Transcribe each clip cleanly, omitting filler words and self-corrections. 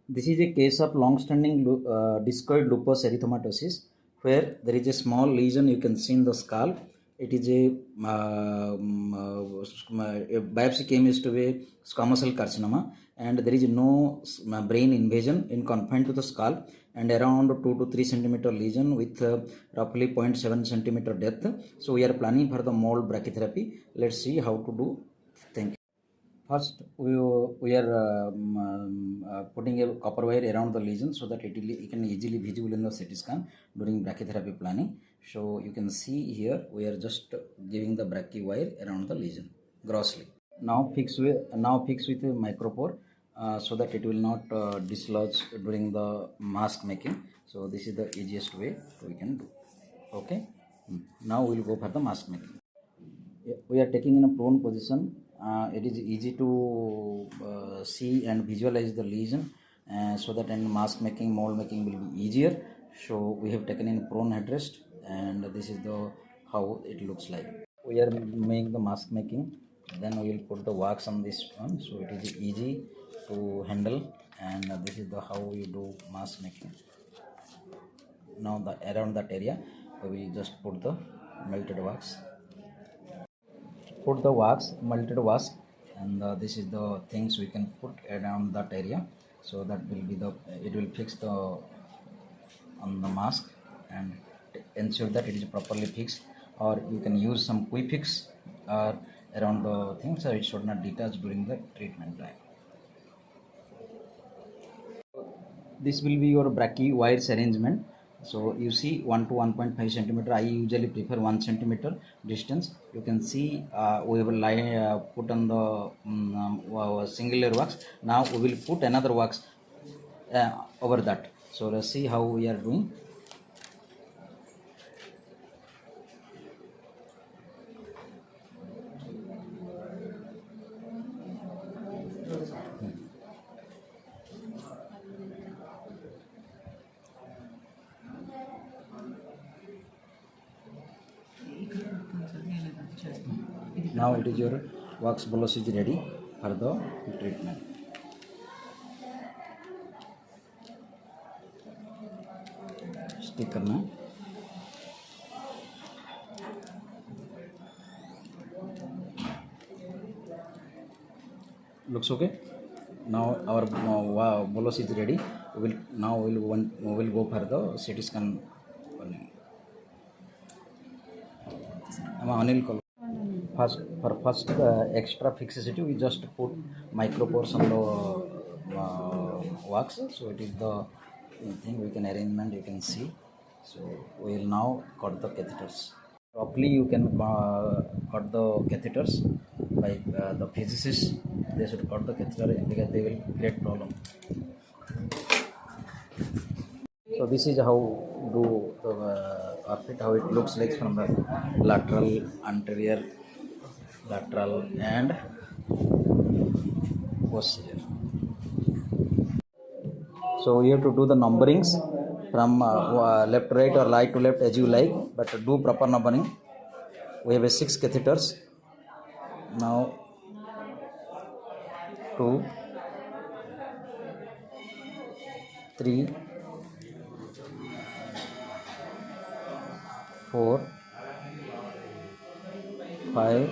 This is a case of long-standing discoid lupus erythematosus, where there is a small lesion you can see in the scalp. It is a biopsy came is to be squamous cell carcinoma, and there is no brain invasion in confined to the scalp, and around 2 to 3 centimeter lesion with roughly 0.7 centimeter depth. So we are planning for the mold brachytherapy. Let's see how to do. Thank you. First, we are putting a copper wire around the lesion so that it can easily visible in the CT scan during brachytherapy planning. So you can see here we are just giving the brachy wire around the lesion grossly. Now fix with a micropore so that it will not dislodge during the mask making. So this is the easiest way we can do. Okay. Now we will go for the mask making. We are taking in a prone position. It is easy to see and visualize the lesion, so that in mask making, mold making will be easier. So we have taken in prone headrest, and this is the how it looks like. We are making the mask making, then we will put the wax on this one, so it is easy to handle, and this is the how we do mask making. Now around that area we will just put the melted wax. Put the wax, melted wax, and this is the things we can put around that area, so that will be it will fix the on the mask and ensure that it is properly fixed, or you can use some quick fix around the things, so it should not detach during the treatment time. This will be your brachy wires arrangement. So you see 1 to 1.5 centimeter. I usually prefer 1 centimeter distance. You can see we will put on the single layer wax. Now we will put another wax over that. So let's see how we are doing. Now it is your wax bolus is ready for the treatment. Stick करना. Looks okay. Now our bolus is ready. We will go for the CT scan. First extra fixity, we just put micropores on the wax. So it is the thing we can arrangement, you can see. So we will now cut the catheters. Properly you can cut the catheters by the physicists. They should cut the catheter because they will create problem. So this is how do outfit, how it looks like from the lateral, anterior, lateral and posterior. So you have to do the numberings from left to right or right to left as you like, but do proper numbering. We have 6 catheters. Now 2, 3, 4, 5,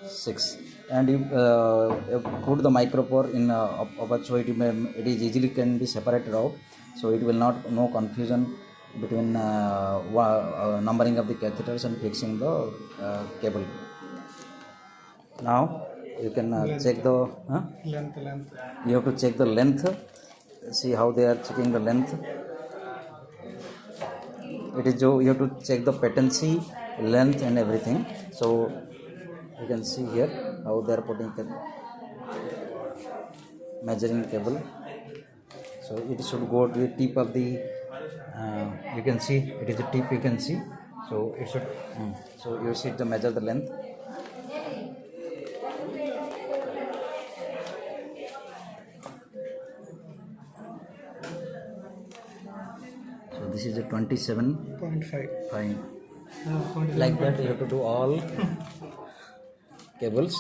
6, and you put the micropore in so it is easily can be separated out, so it will not no confusion between numbering of the catheters and fixing the cable. Now you can check the length. You have to check the length. See how they are checking the length. It is you have to check the patency, length and everything. So you can see here how they are putting measuring cable. So it should go to the tip of the you can see it is a tip, you can see. So it should so you see to measure the length. So this is a 27.5. Like that you have to do all cables.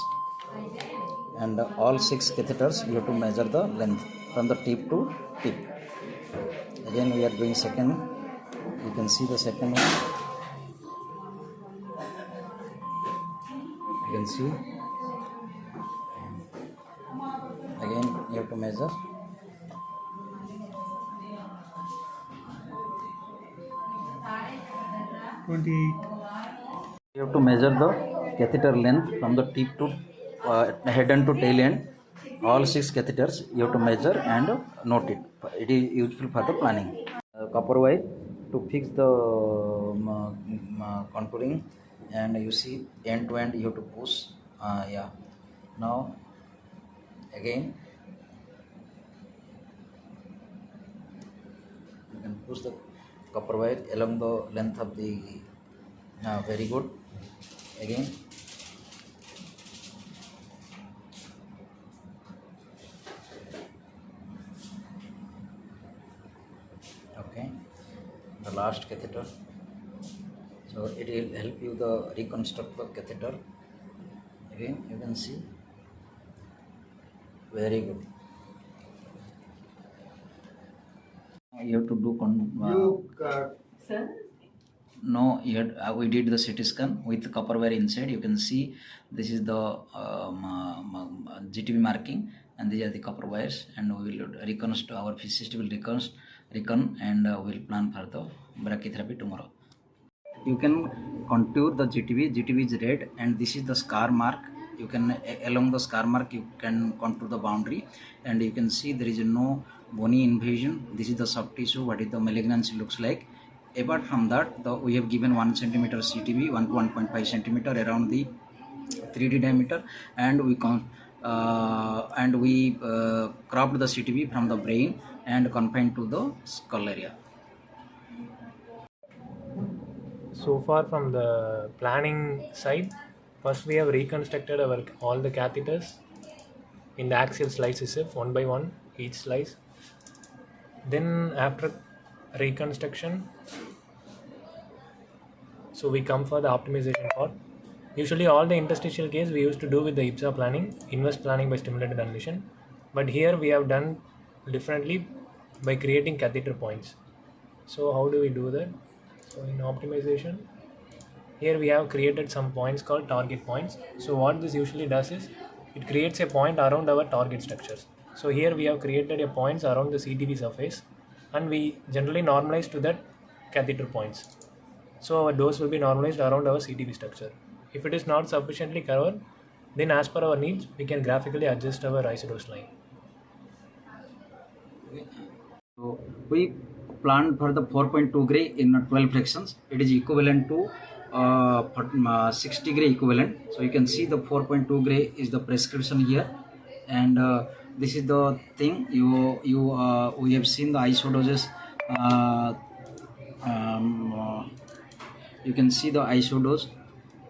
and all 6 catheters you have to measure the length from the tip to tip. Again we are doing second. You can see the second one. You can see. Again you have to measure. You have to measure the catheter length from the tip to head end to tail end. All 6 catheters you have to measure and note it. It is useful for the planning. Copper wire to fix the contouring, and you see end to end you have to push. Yeah. Now again you can push the copper wire along the length of the. Very good. Again. Okay. The last catheter. So it will help you the reconstruct the catheter. Again you can see. Very good. You have to do Sir? No, yet we did the CT scan with the copper wire inside. You can see this is the GTB marking, and these are the copper wires, and we will reconstruct. Our physicist will recon and we'll plan for the brachytherapy tomorrow. You can contour the GTB. GTB is red, and this is the scar mark. You can along the scar mark you can contour the boundary, and you can see there is no bony invasion. This is the soft tissue. What is the malignancy looks like. Apart from that, we have given 1 centimeter CTB, 1 to 1.5 centimeter around the 3D diameter, and we cropped the CTB from the brain and confined to the skull area. So far from the planning side, first we have reconstructed all the catheters in the axial slices one by one, each slice. Then after reconstruction, so we come for the optimization part. Usually all the interstitial case we used to do with the IPSA planning, inverse planning by stimulated annulation, but here we have done differently by creating catheter points. So how do we do that? So in optimization, here we have created some points called target points. So what this usually does is it creates a point around our target structures. So here we have created a points around the CTV surface, and we generally normalize to that catheter points. So our dose will be normalized around our CTV structure. If it is not sufficiently covered, then as per our needs, we can graphically adjust our isodose line. So we planned for the 4.2 gray in 12 fractions. It is equivalent to 60 gray equivalent. So you can see the 4.2 gray is the prescription here, and this is the thing we have seen the isodoses. You can see the isodose.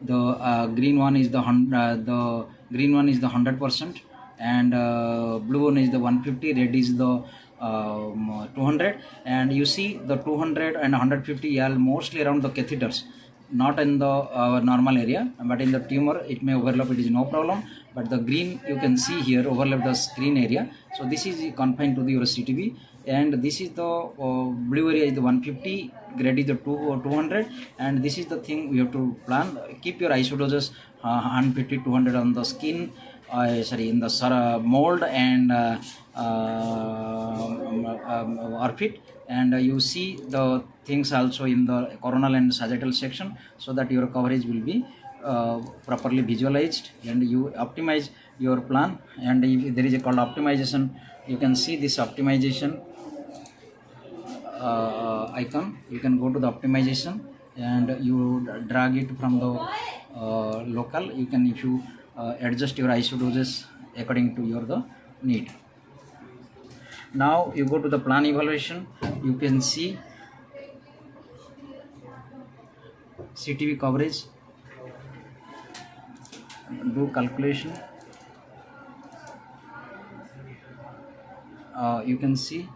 The green one is the 100%, and blue one is the 150. Red is the 200, and you see the 200 and 150 are mostly around the catheters, not in the normal area, but in the tumor it may overlap. It is no problem, but the green you can see here overlap the screen area. So this is confined to your CTB, and this is the blue area is the 150, red is the 200, and this is the thing we have to plan. Keep your isodoses 150 200 on the skin, in the mold and orpit, and you see the things also in the coronal and sagittal section, so that your coverage will be properly visualized, and you optimize your plan. And if there is a called optimization, you can see this optimization icon. You can go to the optimization and you drag it from the local. You can, if you adjust your isodoses according to your need. Now you go to the plan evaluation. You can see CTV coverage, do calculation. You can see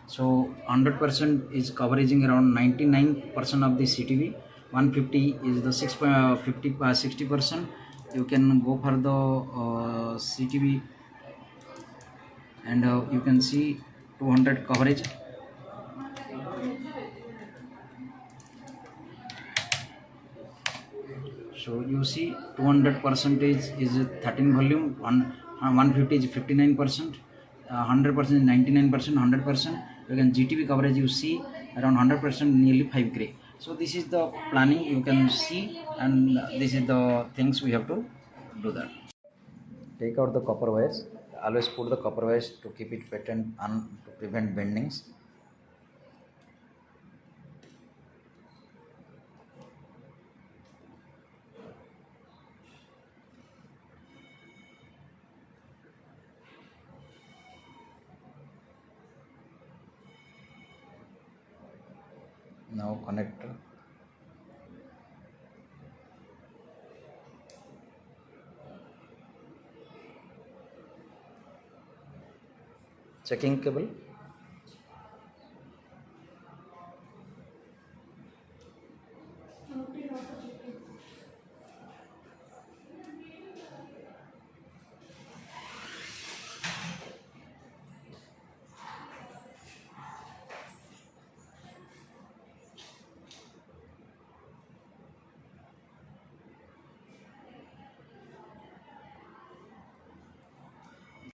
so 100% is covering around 99% of the CTV, 150 is the 650 60%. You can go for the CTV, and you can see 200 coverage. So you see 200 percentage is 13 volume, 150 is 59%, 100% is 99%, 100%. You can GTV coverage, you see around 100%, nearly 5 gray. So this is the planning you can see, and this is the things we have to do that. Take out the copper wires. Always put the copper wires to keep it patent and to prevent bendings. Now connector. Checking cable.